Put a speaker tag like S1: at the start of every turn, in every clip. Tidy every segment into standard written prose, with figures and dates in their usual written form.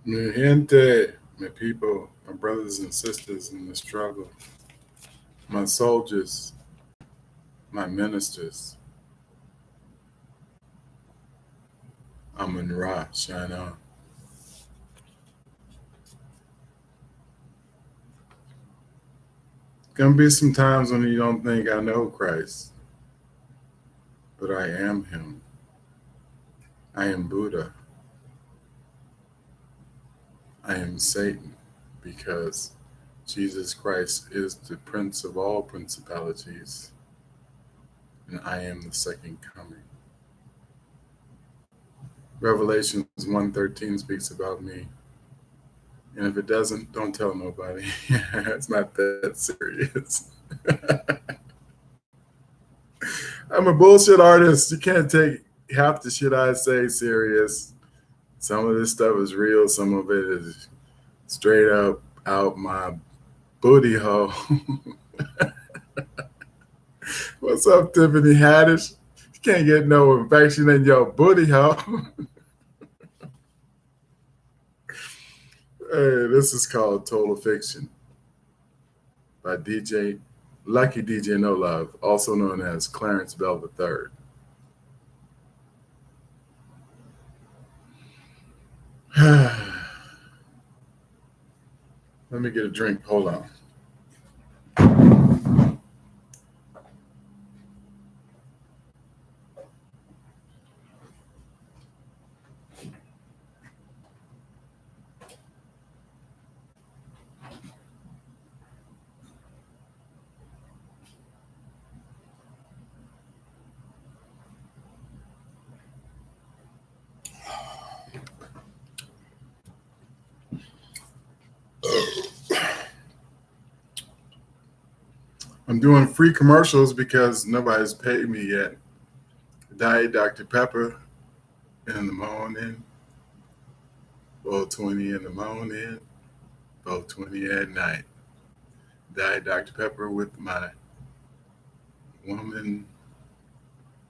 S1: Mi gente, my people, my brothers and sisters in the struggle, my soldiers, my ministers, Amun Ra, shine on. Gonna be some times when you don't think I know Christ, but I am Him. I am Buddha. I am Satan, because Jesus Christ is the Prince of all principalities, and I am the second coming. Revelations 1:13 speaks about me. And if it doesn't, don't tell nobody. It's not that serious. I'm a bullshit artist. You can't take half the shit I say serious. Some of this stuff is real. Some of it is straight up out my booty hole. What's up, Tiffany Haddish? You can't get no infection in your booty hole. Hey, this is called Total Fiction by DJ Lucky DJ No Love, also known as Clarence Bell III. Let me get a drink. Hold on. I'm doing free commercials because nobody's paid me yet. Diet Dr. Pepper in the morning, 4:20 in the morning, 4:20 at night. Diet Dr. Pepper with my woman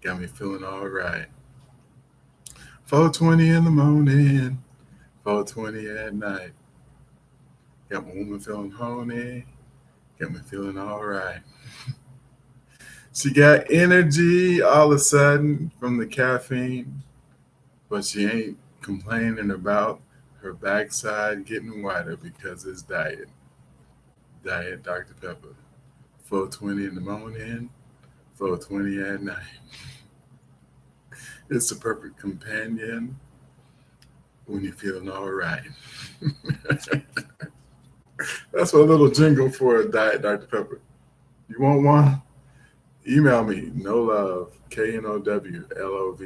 S1: got me feeling all right. 4:20 in the morning, 4:20 at night. Got my woman feeling horny, got me feeling all right. She got energy all of a sudden from the caffeine, but she ain't complaining about her backside getting whiter because it's diet. Diet Dr. Pepper. 4:20 in the morning, 4:20 at night. It's the perfect companion when you're feeling all right. That's my little jingle for a Diet Dr. Pepper. You want one? Email me, KnowLove, KNOWLOVE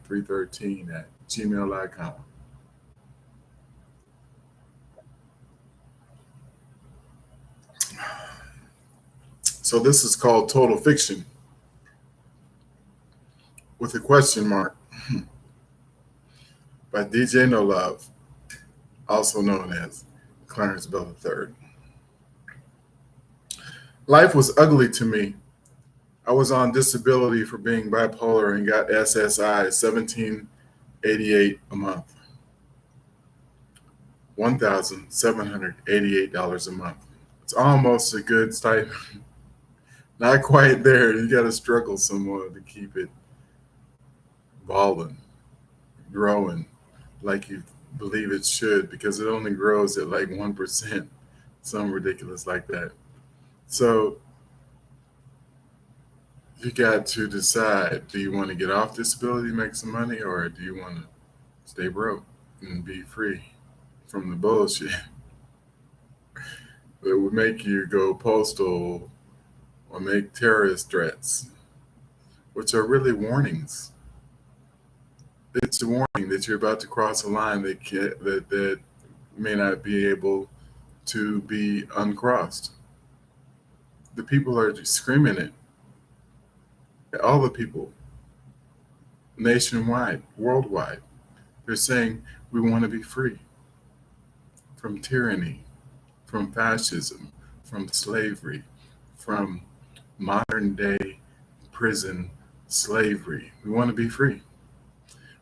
S1: 313 at gmail.com. So this is called Total Fiction with a question mark by DJ No Love, also known as Clarence Bell III. Life was ugly to me. I was on disability for being bipolar and got SSI 1788 a month. $1,788 a month. It's almost a good stipend. Not quite there. You got to struggle some more to keep it balling, growing like you believe it should, because it only grows at like 1%, something ridiculous like that. So you got to decide, do you want to get off disability, make some money, or do you want to stay broke and be free from the bullshit that would make you go postal or make terrorist threats, which are really warnings. It's a warning that you're about to cross a line that may not be able to be uncrossed. The people are just screaming it. All the people, nationwide, worldwide, they're saying we want to be free from tyranny, from fascism, from slavery, from modern day prison slavery. We want to be free.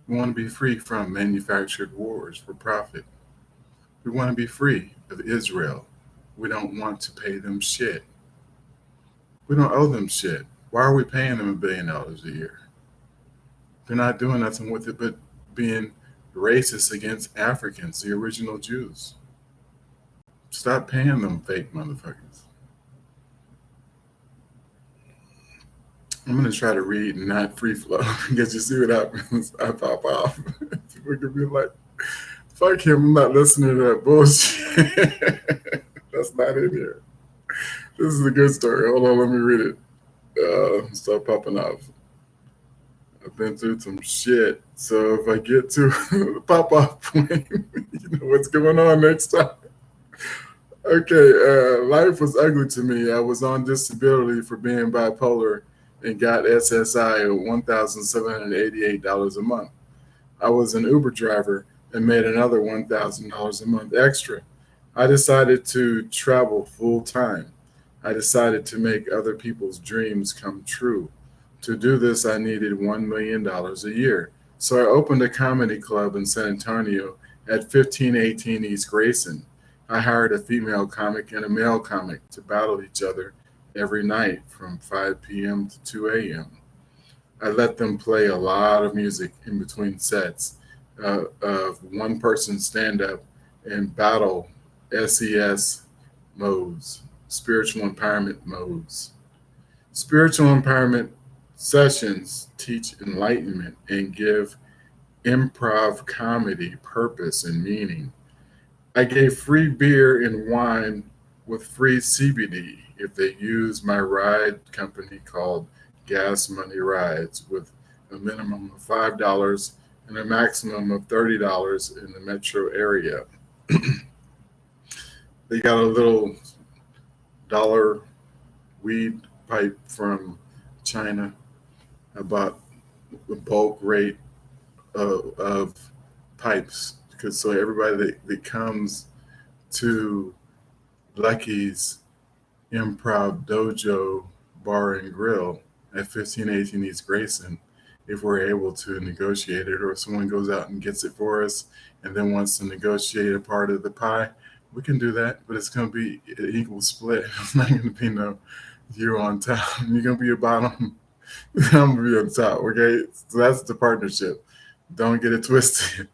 S1: We want to be free from manufactured wars for profit. We want to be free of Israel. We don't want to pay them shit. We don't owe them shit. Why are we paying them $1 billion a year? They're not doing nothing with it but being racist against Africans, the original Jews. Stop paying them fake motherfuckers. I'm gonna try to read and not free flow because you see what happens. I pop off. People can be like, "Fuck him! I'm not listening to that bullshit." That's not in here. This is a good story. Hold on, let me read it. Stop popping off. I've been through some shit, so if I get to the pop off point, you know what's going on next time. Okay, life was ugly to me. I was on disability for being bipolar and got SSI at $1,788 a month. I was an Uber driver and made another $1,000 a month extra. I decided to travel full time. I decided to make other people's dreams come true. To do this, I needed $1 million a year. So I opened a comedy club in San Antonio at 1518 East Grayson. I hired a female comic and a male comic to battle each other every night from 5 p.m. to 2 a.m. I let them play a lot of music in between sets of one person stand up and battle SES modes, spiritual empowerment modes. Spiritual empowerment sessions teach enlightenment and give improv comedy purpose and meaning. I gave free beer and wine with free CBD if they use my ride company called Gas Money Rides with a minimum of $5 and a maximum of $30 in the metro area. They got a little dollar weed pipe from China. I bought the bulk rate of pipes because so everybody that comes to Lucky's Improv Dojo Bar and Grill at 1518 East Grayson, if we're able to negotiate it, or if someone goes out and gets it for us and then wants to negotiate a part of the pie, we can do that, but it's going to be an equal split. It's not going to be no you on top. You're going to be a bottom. I'm going to be on top, okay? So that's the partnership. Don't get it twisted.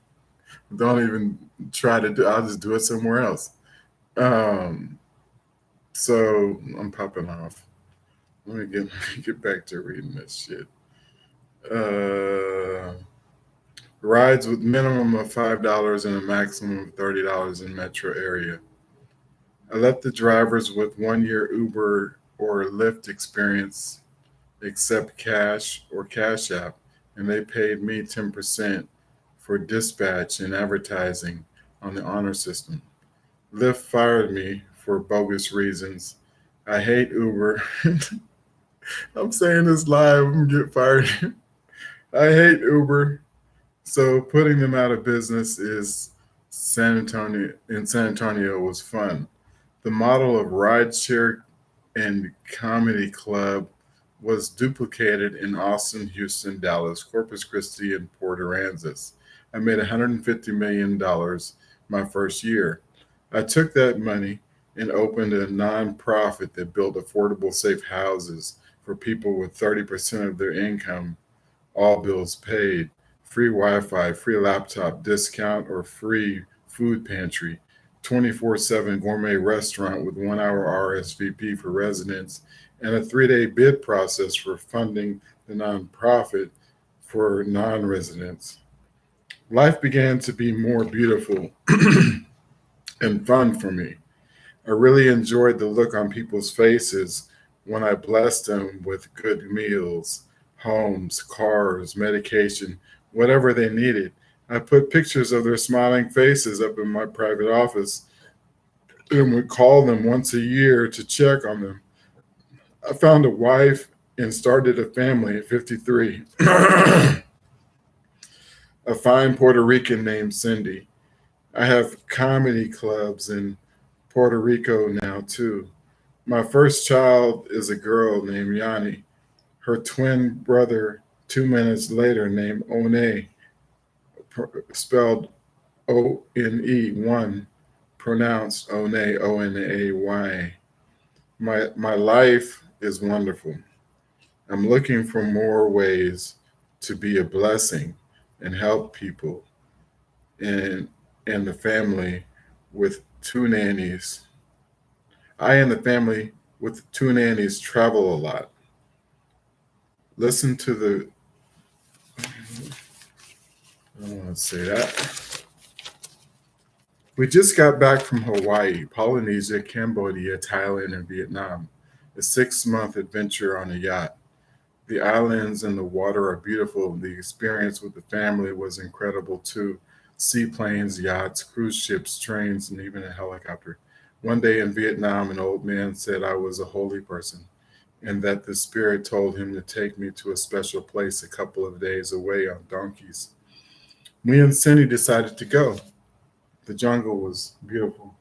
S1: Don't even try to do I'll just do it somewhere else. Um, so I'm popping off. Let me get back to reading this shit. Uh, rides with minimum of $5 and a maximum of $30 in metro area. I let the drivers with 1 year Uber or Lyft experience accept cash or Cash App, and they paid me 10% for dispatch and advertising on the honor system. Lyft fired me for bogus reasons. I hate Uber. I'm saying this live. I'm gonna get fired. I hate Uber. So putting them out of business is San Antonio was fun. The model of rideshare and comedy club was duplicated in Austin, Houston, Dallas, Corpus Christi, and Port Aransas. I made $150 million my first year. I took that money and opened a nonprofit that built affordable, safe houses for people with 30% of their income, all bills paid, free Wi Fi, free laptop discount, or free food pantry, 24/7 gourmet restaurant with 1 hour RSVP for residents, and a 3 day bid process for funding the nonprofit for non residents. Life began to be more beautiful and fun for me. I really enjoyed the look on people's faces when I blessed them with good meals, homes, cars, medication, whatever they needed. I put pictures of their smiling faces up in my private office and would call them once a year to check on them. I found a wife and started a family at 53, a fine Puerto Rican named Cindy. I have comedy clubs in Puerto Rico now, too. My first child is a girl named Yanni. Her twin brother, 2 minutes later, named One, spelled One, pronounced Onay, Onay. My life is wonderful. I'm looking for more ways to be a blessing and help people and and the family with two nannies. I and the family with two nannies travel a lot. Listen to the I don't want to say that. We just got back from Hawaii, Polynesia, Cambodia, Thailand, and Vietnam. A 6-month adventure on a yacht. The islands and the water are beautiful. The experience with the family was incredible too. Seaplanes, yachts, cruise ships, trains, and even a helicopter. One day in Vietnam, an old man said I was a holy person and that the spirit told him to take me to a special place a couple of days away on donkeys. Me and Cindy decided to go. The jungle was beautiful.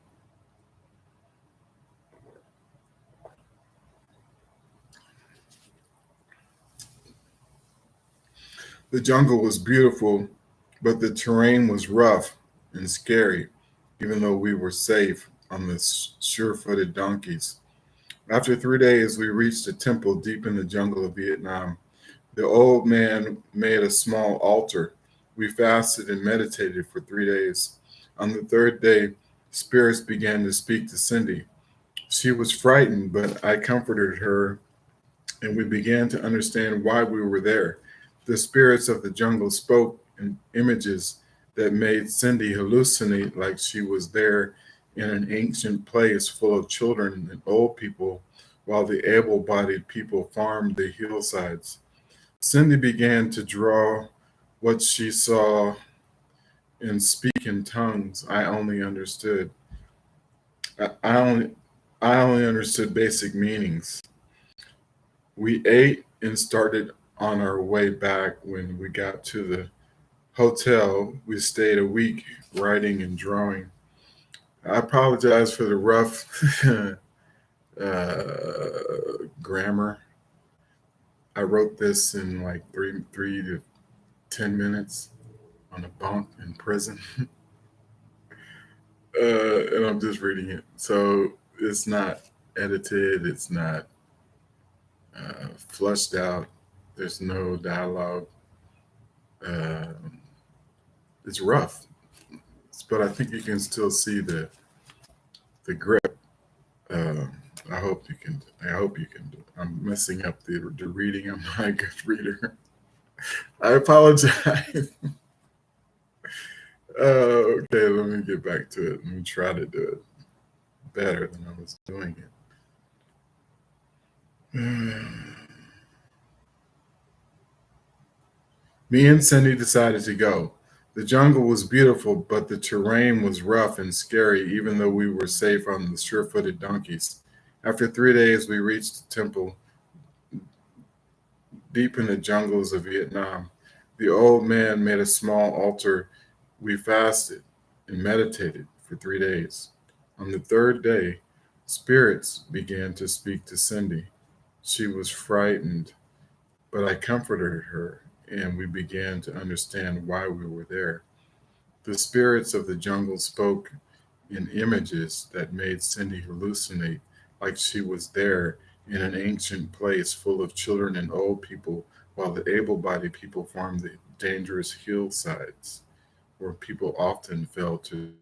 S1: The jungle was beautiful, but the terrain was rough and scary, even though we were safe on the sure footed donkeys. After 3 days, we reached a temple deep in the jungle of Vietnam. The old man made a small altar. We fasted and meditated for 3 days. On the third day, spirits began to speak to Cindy. She was frightened, but I comforted her and we began to understand why we were there. The spirits of the jungle spoke in images that made Cindy hallucinate like she was there in an ancient place full of children and old people, while the able bodied people farmed the hillsides. Cindy began to draw what she saw and speak in tongues I only understood. I only I only understood basic meanings. We ate and started on our way back. When we got to the hotel, we stayed a week writing and drawing. I apologize for the rough grammar. I wrote this in like three to 10 minutes on a bunk in prison, and I'm just reading it. So it's not edited. It's not flushed out. There's no dialogue. Uh, it's rough, but I think you can still see the grip. Um, I hope you can. I hope you can. I'm messing up the reading. I'm not a good reader. I apologize. Okay, let me get back to it. Let me try to do it better than I was doing it. Me and Cindy decided to go. The jungle was beautiful, but the terrain was rough and scary, even though we were safe on the sure footed donkeys. After 3 days, we reached the temple deep in the jungles of Vietnam. The old man made a small altar. We fasted and meditated for 3 days. On the third day, spirits began to speak to Cindy. She was frightened, but I comforted her and we began to understand why we were there. The spirits of the jungle spoke in images that made Cindy hallucinate like she was there in an ancient place full of children and old people, while the able bodied people farmed the dangerous hillsides where people often fell to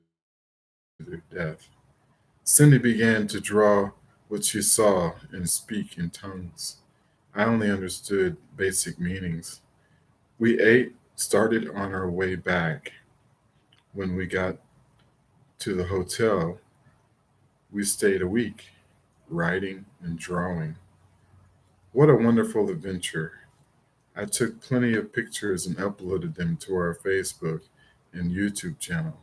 S1: their death. Cindy began to draw what she saw and speak in tongues. I only understood basic meanings. We ate, started on our way back. When we got to the hotel, we stayed a week, writing and drawing. What a wonderful adventure. I took plenty of pictures and uploaded them to our Facebook and YouTube channel.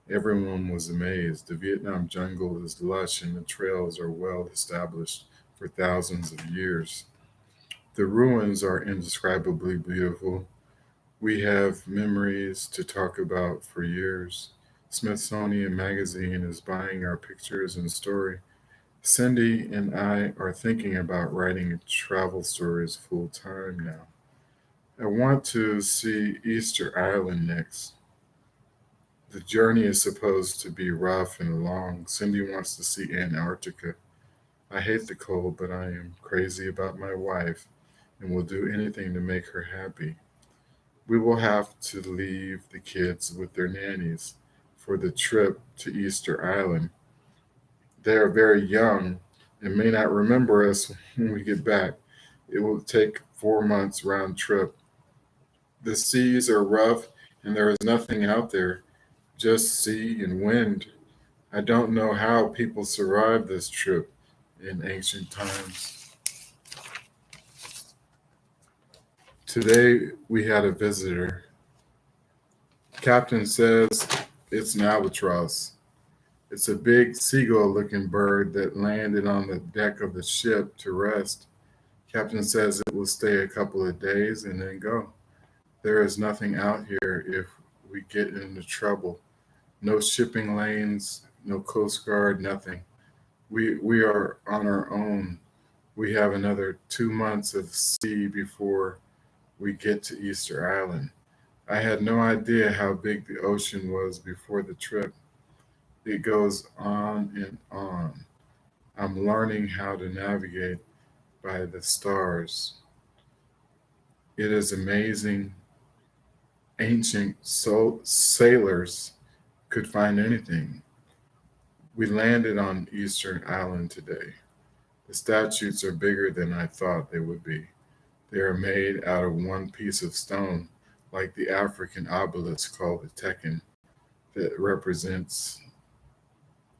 S1: Everyone was amazed. The Vietnam jungle is lush and the trails are well established for thousands of years. The ruins are indescribably beautiful. We have memories to talk about for years. Smithsonian Magazine is buying our pictures and story. Cindy and I are thinking about writing travel stories full time now. I want to see Easter Island next. The journey is supposed to be rough and long. Cindy wants to see Antarctica. I hate the cold, but I am crazy about my wife and will do anything to make her happy. We will have to leave the kids with their nannies for the trip to Easter Island. They are very young and may not remember us when we get back. It will take 4 months round trip. The seas are rough and there is nothing out there, just sea and wind. I don't know how people survived this trip in ancient times. Today we had a visitor. Captain says it's an albatross. It's a big seagull looking bird that landed on the deck of the ship to rest. Captain says it will stay a couple of days and then go. There is nothing out here if we get into trouble. No shipping lanes, no Coast Guard, nothing. We are on our own. We have another 2 months of sea before we get to Easter Island. I had no idea how big the ocean was before the trip. It goes on and on. I'm learning how to navigate by the stars. It is amazing. Ancient sailors could find anything. We landed on Easter Island today. The statues are bigger than I thought they would be. They are made out of one piece of stone, like the African obelisk called the Tekken, that represents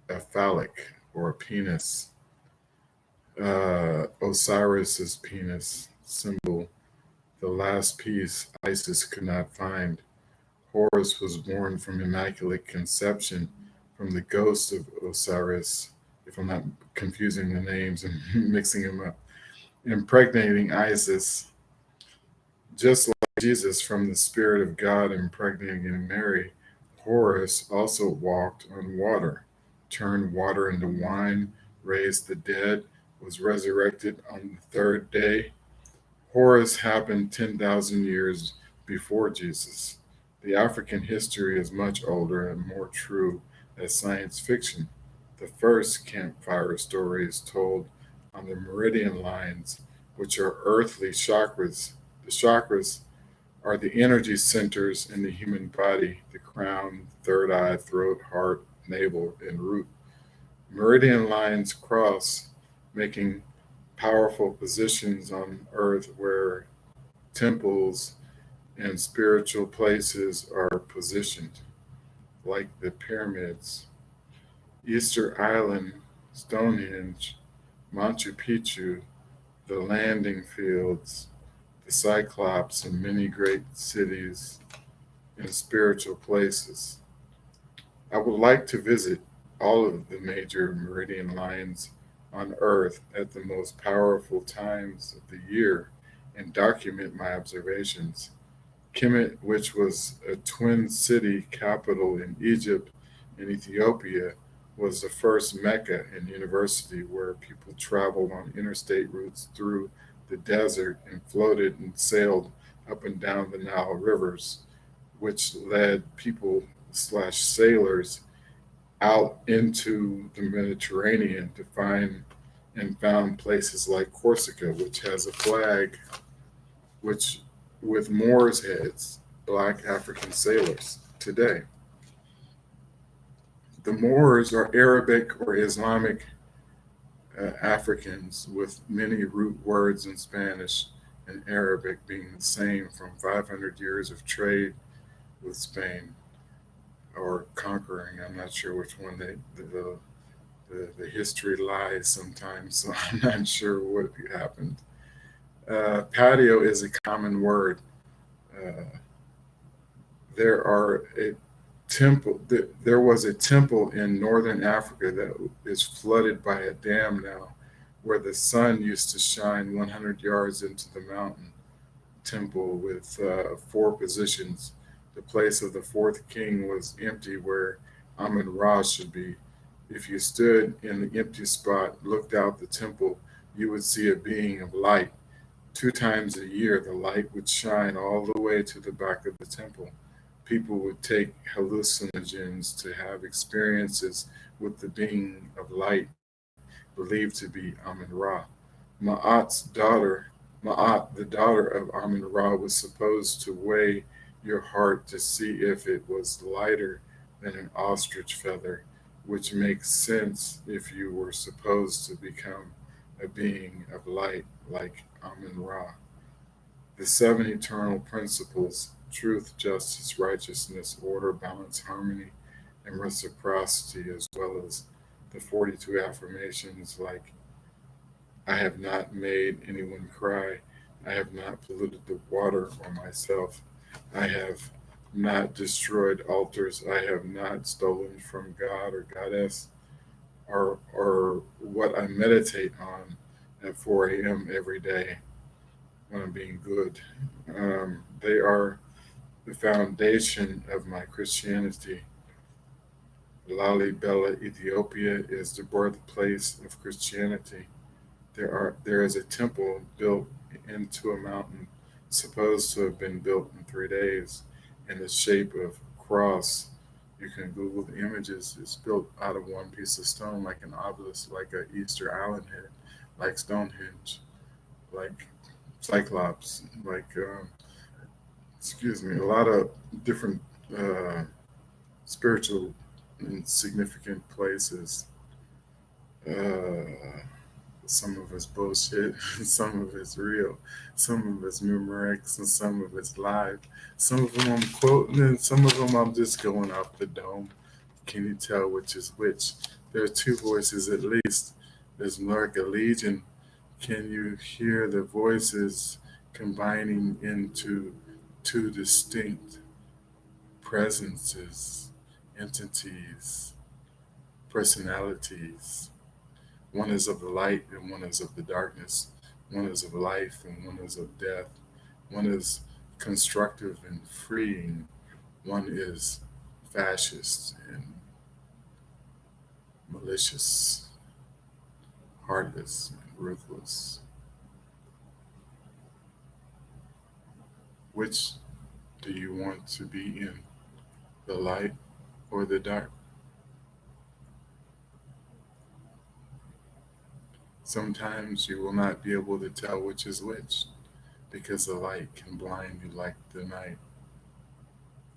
S1: a phallic or a penis. Osiris's penis symbol, the last piece Isis could not find. Horus was born from Immaculate Conception from the ghost of Osiris, if I'm not confusing the names and mixing them up, impregnating Isis, just like Jesus from the Spirit of God impregnating Mary. Horus also walked on water, turned water into wine, raised the dead, was resurrected on the third day. Horus happened 10,000 years before Jesus. The African history is much older and more true as science fiction. The first campfire story is told on the meridian lines, which are earthly chakras. The chakras are the energy centers in the human body: the crown, third eye, throat, heart, navel, and root. Meridian lines cross, making powerful positions on earth where temples and spiritual places are positioned, like the pyramids, Easter Island, Stonehenge, Machu Picchu, the landing fields, the Cyclops, and many great cities and spiritual places. I would like to visit all of the major meridian lines on Earth at the most powerful times of the year and document my observations. Kemet, which was a twin city capital in Egypt and Ethiopia, was the first Mecca and university where people traveled on interstate routes through the desert and floated and sailed up and down the Nile rivers, which led people slash sailors out into the Mediterranean to find and found places like Corsica, which has a flag which with Moors heads, black African sailors today. The Moors are Arabic or Islamic Africans with many root words in Spanish and Arabic being the same from 500 years of trade with Spain or conquering. I'm not sure which one the history lies sometimes, so I'm not sure what happened. Patio is a common word. Uh, there are a temple. There was a temple in northern Africa that is flooded by a dam now, where the sun used to shine 100 yards into the mountain. Temple with four positions. The place of the fourth king was empty, where Amun Ra should be. If you stood in the empty spot, looked out the temple, you would see a being of light. 2 times a year, the light would shine all the way to the back of the temple. people would take hallucinogens to have experiences with the being of light believed to be Amun Ra. Ma'at's daughter, Ma'at, the daughter of Amun Ra, was supposed to weigh your heart to see if it was lighter than an ostrich feather, which makes sense if you were supposed to become a being of light like Amun Ra. The seven eternal principles truth, justice, righteousness, order, balance, harmony, and reciprocity, as well as the 42 affirmations like I have not made anyone cry, I have not polluted the water or myself, I have not destroyed altars, I have not stolen from God or goddess, or what I meditate on at 4 a.m. every day when I'm being good. They are the foundation of my Christianity. Lalibela, Ethiopia is the birthplace of Christianity. There is a temple built into a mountain, supposed to have been built in 3 days, in the shape of a cross. You can Google the images. It's built out of one piece of stone, like an obelisk, like a Easter Island head, like Stonehenge, like Cyclops, like excuse me, a lot of different uh, spiritual and significant places. Uh, some of it's bullshit, some of it's real, some of it's numerics, and some of it's live. Some of them I'm quoting, and some of them I'm just going off the dome. Can you tell which is which? There are two voices at least. There's like a legion. Can you hear the voices combining into two distinct presences, entities, personalities? One is of the light and one is of the darkness. One is of life and one is of death. One is constructive and freeing. One is fascist and malicious, heartless, and ruthless. Which do you want to be in? The light or the dark? Sometimes you will not be able to tell which is which because the light can blind you like the night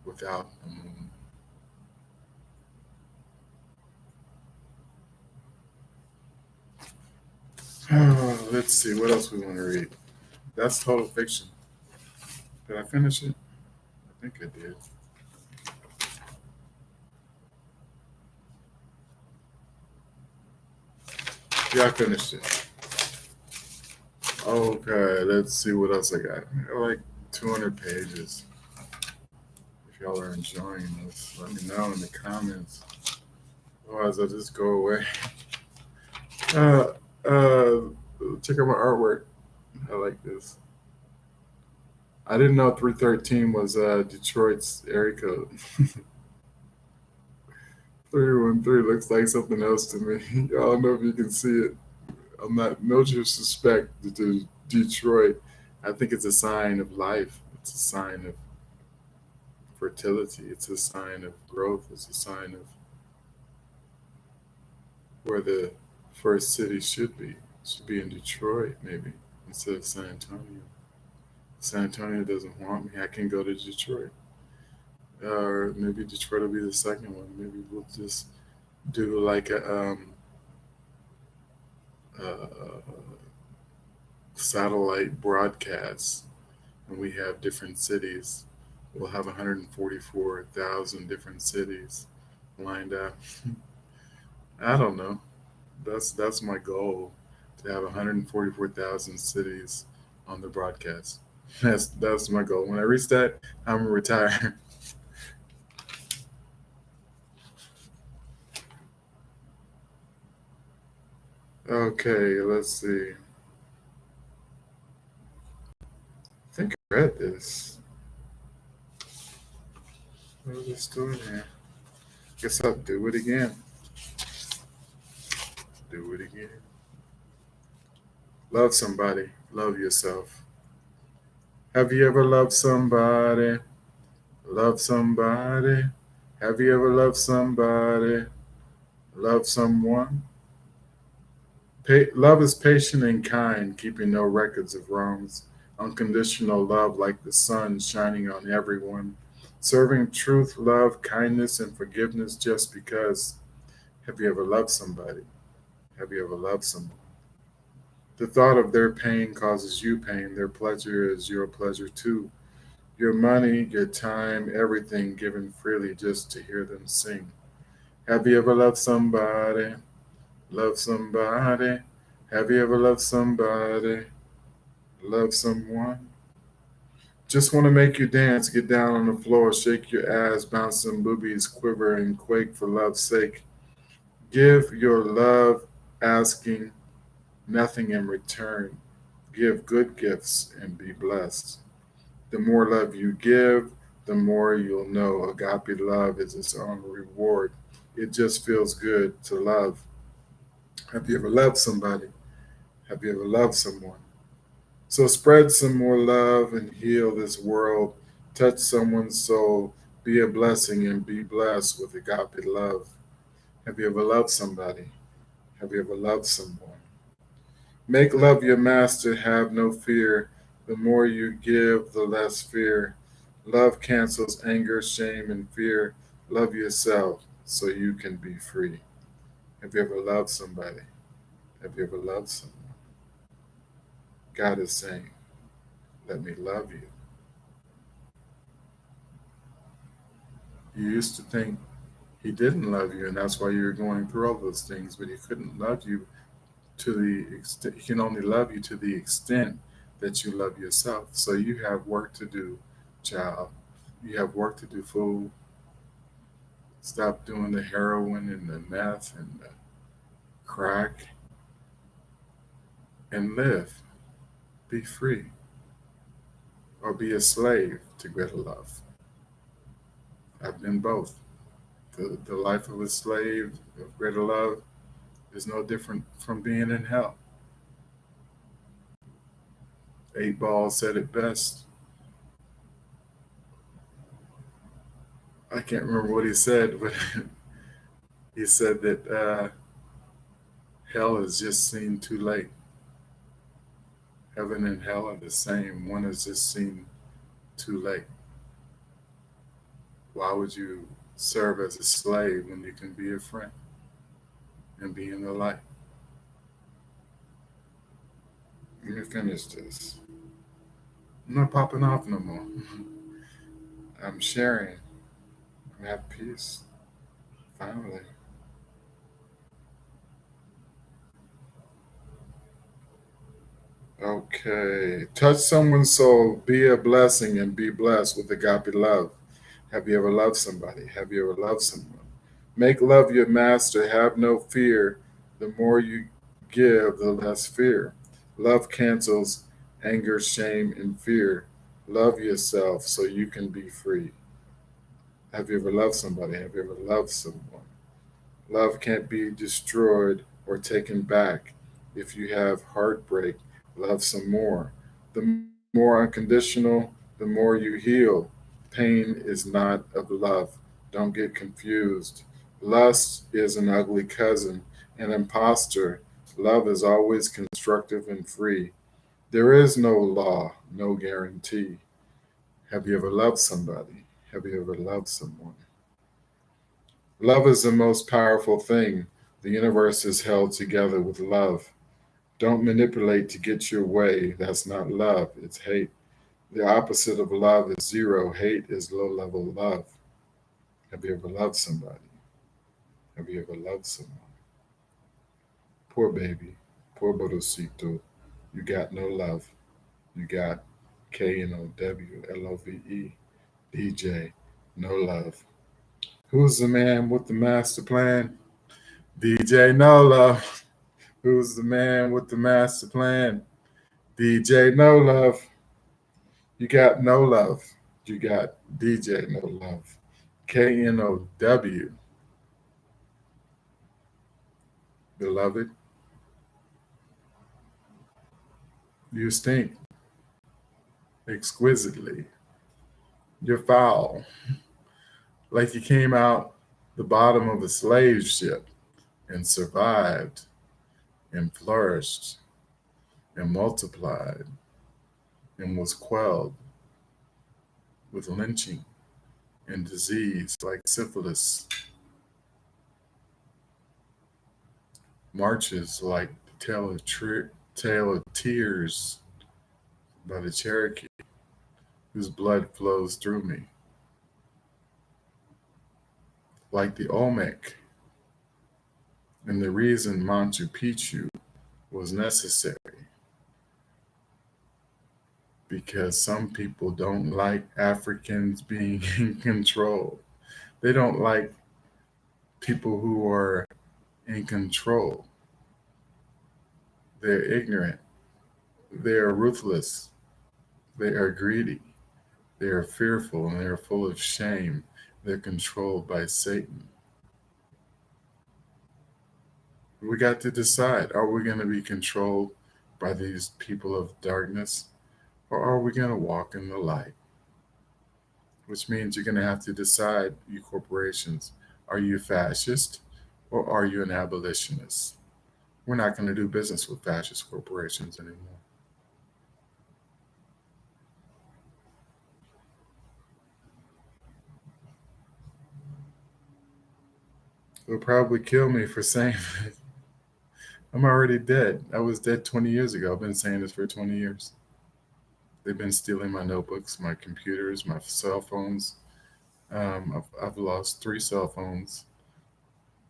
S1: without a moon. Let's see what else we want to read. That's total fiction. Did I finish it? I think I did. Yeah, I finished it. Okay, let's see what else I got. I got like 200 pages. If y'all are enjoying this, let me know in the comments. Otherwise, I'll just go away. Uh, uh, check out my artwork. I like this. I didn't know 313 was Detroit's area code. 313 looks like something else to me. I don't know if you can see it. I'm not, no disrespect to Detroit. I think it's a sign of life. It's a sign of fertility. It's a sign of growth. It's a sign of where the first city should be. It should be in Detroit, maybe, instead of San Antonio. San Antonio doesn't want me. I can go to Detroit. Or maybe Detroit will be the second one. Maybe we'll just do like a satellite broadcast, and we have different cities. We'll have 144,000 different cities lined up. I don't know. That's my goal, to have 144,000 cities on the broadcast. That's my goal. When I reach that, I'm gonna retire. Okay, let's see. I think I read this. What was this doing here? Guess I'll do it again. Do it again. Love somebody. Love yourself. Have you ever loved somebody? Love somebody. Have you ever loved somebody? Love someone? Love is patient and kind, keeping no records of wrongs. Unconditional love, like the sun shining on everyone. Serving truth, love, kindness, and forgiveness just because. Have you ever loved somebody? Have you ever loved someone? The thought of their pain causes you pain. Their pleasure is your pleasure too. Your money, your time, everything given freely just to hear them sing. Have you ever loved somebody? Love somebody? Have you ever loved somebody? Love someone? Just want to make you dance, get down on the floor, shake your ass, bounce some boobies, quiver and quake for love's sake. Give your love, asking nothing in return. Give good gifts and be blessed. The more love you give, the more you'll know agape love is its own reward. It just feels good to love. Have you ever loved somebody? Have you ever loved someone? So spread some more love and heal this world. Touch someone's soul. Be a blessing and be blessed with agape love. Have you ever loved somebody? Have you ever loved someone? Make love your master, have no fear. The more you give, the less fear. Love cancels anger, shame, and fear. Love yourself so you can be free. Have you ever loved somebody? Have you ever loved someone? God is saying, let me love you. You used to think He didn't love you, and that's why you were going through all those things, but He couldn't love you to the extent, He can only love you to the extent that you love yourself. So you have work to do, child. You have work to do, fool. Stop doing the heroin and the meth and the crack and live. Be free or be a slave to greater love. I've been both. The life of a slave of greater love is no different from being in hell. Eight Ball said it best. I can't remember what he said, but he said that hell is just seen too late. Heaven and hell are the same. One is just seen too late. Why would you serve as a slave when you can be a friend and be in the light? Let me finish this. I'm not popping off no more. I'm sharing. I'm at peace. Finally. Okay. Touch someone's soul, be a blessing, and be blessed with agape love. Have you ever loved somebody? Have you ever loved someone? Make love your master. Have no fear. The more you give, the less fear. Love cancels anger, shame, and fear. Love yourself so you can be free. Have you ever loved somebody? Have you ever loved someone? Love can't be destroyed or taken back. If you have heartbreak, love some more. The more unconditional, the more you heal. Pain is not of love. Don't get confused. Lust is an ugly cousin, an impostor. Love is always constructive and free. There is no law, no guarantee. Have you ever loved somebody? Have you ever loved someone? Love is the most powerful thing. The universe is held together with love. Don't manipulate to get your way. That's not love, it's hate. The opposite of love is zero. Hate is low level love. Have you ever loved somebody? Have you ever loved someone? Poor baby, poor Bodosito. You got no love. You got KNOWLOVE. DJ, no love. Who's the man with the master plan? DJ, no love. Who's the man with the master plan? DJ No Love. You got no love. You got DJ No Love. KNOW. Beloved, you stink exquisitely. You're foul. Like you came out the bottom of a slave ship and survived and flourished and multiplied and was quelled with lynching and disease like syphilis, marches like the tale of tears by the Cherokee, whose blood flows through me, like the Olmec, and the reason Machu Picchu was necessary because some people don't like Africans being in control. They don't like people who are in control. They're ignorant. They are ruthless. They are greedy. They are fearful and they are full of shame. They're controlled by Satan. We got to decide, are we going to be controlled by these people of darkness or are we going to walk in the light? Which means you're going to have to decide, you corporations, are you fascist or are you an abolitionist? We're not going to do business with fascist corporations anymore. They'll probably kill me for saying it. I'm already dead. I was dead 20 years ago. I've been saying this for 20 years. They've been stealing my notebooks, my computers, my cell phones. I've lost three cell phones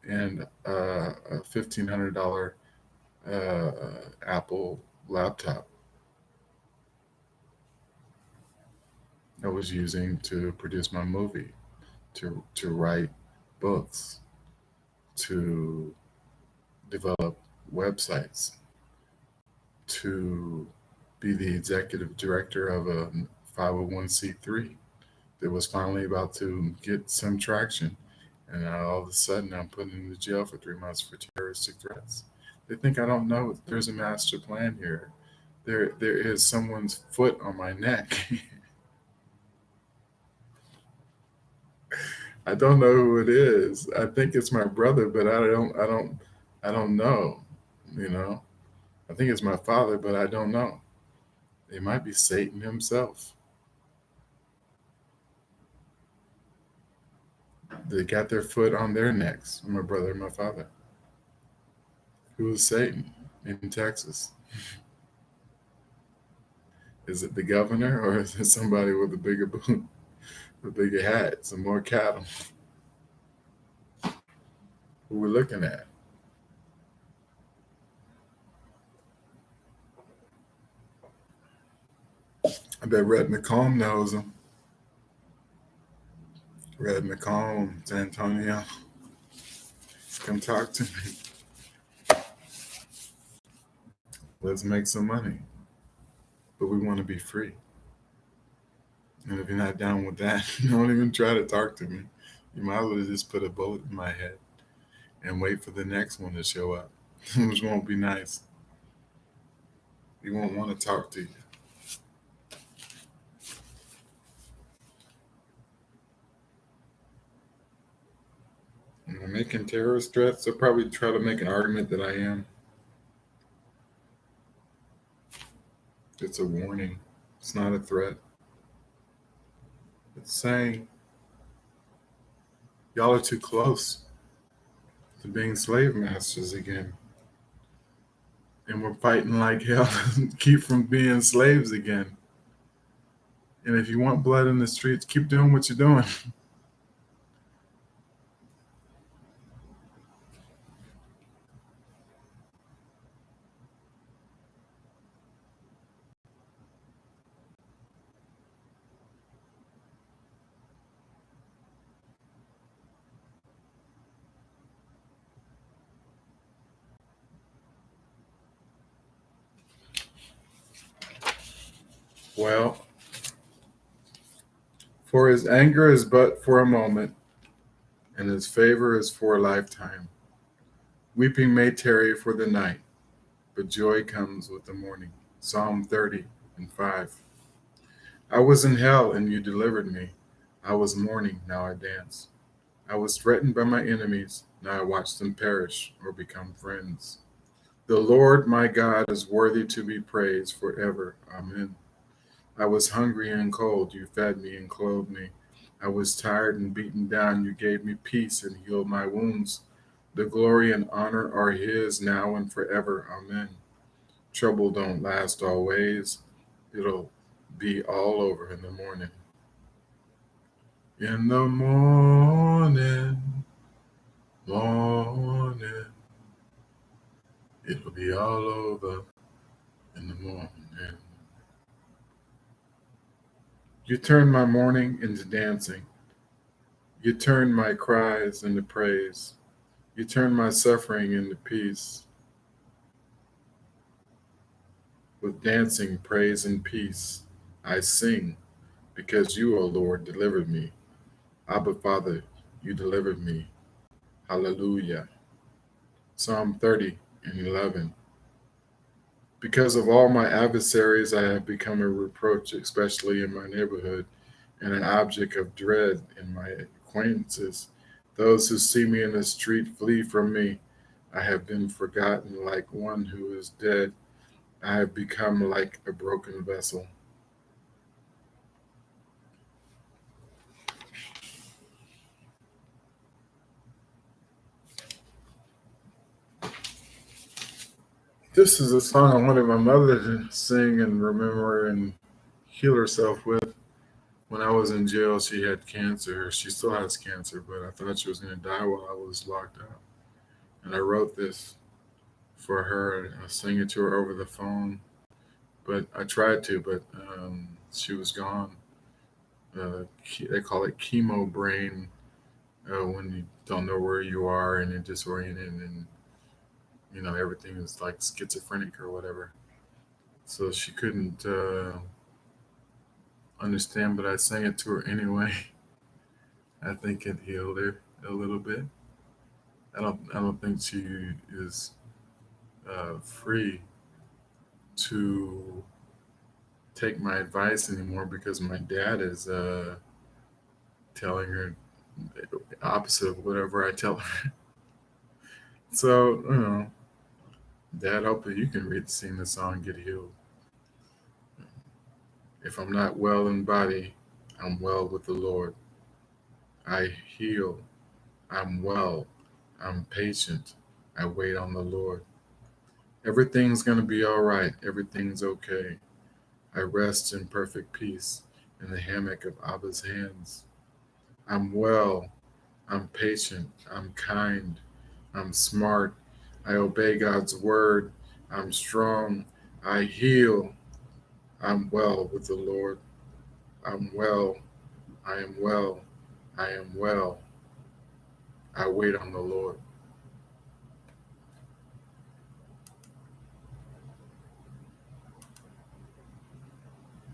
S1: and a $1,500 uh, Apple laptop I was using to produce my movie, to write books, to develop websites, to be the executive director of a 501c3 that was finally about to get some traction. And now all of a sudden I'm put into jail for 3 months for terroristic threats. They think I don't know there's a master plan here. There is someone's foot on my neck. I don't know who it is. I think it's my brother, but I don't know. You know, I think it's my father, but I don't know. It might be Satan himself. They got their foot on their necks. My brother and my father. Who is Satan in Texas? Is it the governor or is it somebody with a bigger boot, a bigger hat, some more cattle? Who we're looking at? I bet Red McComb knows him. Red McComb, Antonio, come talk to me. Let's make some money. But we want to be free. And if you're not down with that, don't even try to talk to me. You might as well just put a bullet in my head and wait for the next one to show up, which won't be nice. He won't want to talk to you. Am I making terrorist threats? They'll probably try to make an argument that I am. It's a warning. It's not a threat. It's saying y'all are too close to being slave masters again. And we're fighting like hell to keep from being slaves again. And if you want blood in the streets, keep doing what you're doing. Well, for his anger is but for a moment, and his favor is for a lifetime. Weeping may tarry for the night, but joy comes with the morning. Psalm 30 and 5. I was in hell and you delivered me. I was mourning, now I dance. I was threatened by my enemies, now I watch them perish or become friends. The Lord my God is worthy to be praised forever. Amen. I was hungry and cold, you fed me and clothed me. I was tired and beaten down, you gave me peace and healed my wounds. The glory and honor are his now and forever. Amen. Trouble don't last always. It'll be all over in the morning. In the morning, morning, it'll be all over in the morning. You turn my mourning into dancing. You turn my cries into praise. You turn my suffering into peace. With dancing, praise, and peace, I sing because you, O Lord, delivered me. Abba, Father, you delivered me. Hallelujah. Psalm 30 and 11. Because of all my adversaries, I have become a reproach, especially in my neighborhood, and an object of dread in my acquaintances. Those who see me in the street flee from me. I have been forgotten like one who is dead. I have become like a broken vessel. This is a song I wanted my mother to sing and remember and heal herself with. When I was in jail, she had cancer. She still has cancer, but I thought she was going to die while I was locked up. And I wrote this for her. I sang it to her over the phone, but I tried to, but she was gone. They call it chemo brain when you don't know where you are and you're disoriented and everything is like schizophrenic or whatever. So she couldn't understand, but I sang it to her anyway. I think it healed her a little bit. I don't think she is free to take my advice anymore because my dad is telling her the opposite of whatever I tell her. So, Dad, hopefully you can read, sing the song, get healed. If I'm not well in body, I'm well with the Lord. I heal. I'm well. I'm patient. I wait on the Lord. Everything's going to be all right. Everything's okay. I rest in perfect peace in the hammock of Abba's hands. I'm well. I'm patient. I'm kind. I'm smart. I obey God's word. I'm strong. I heal. I'm well with the Lord. I'm well. I am well. I am well. I wait on the Lord.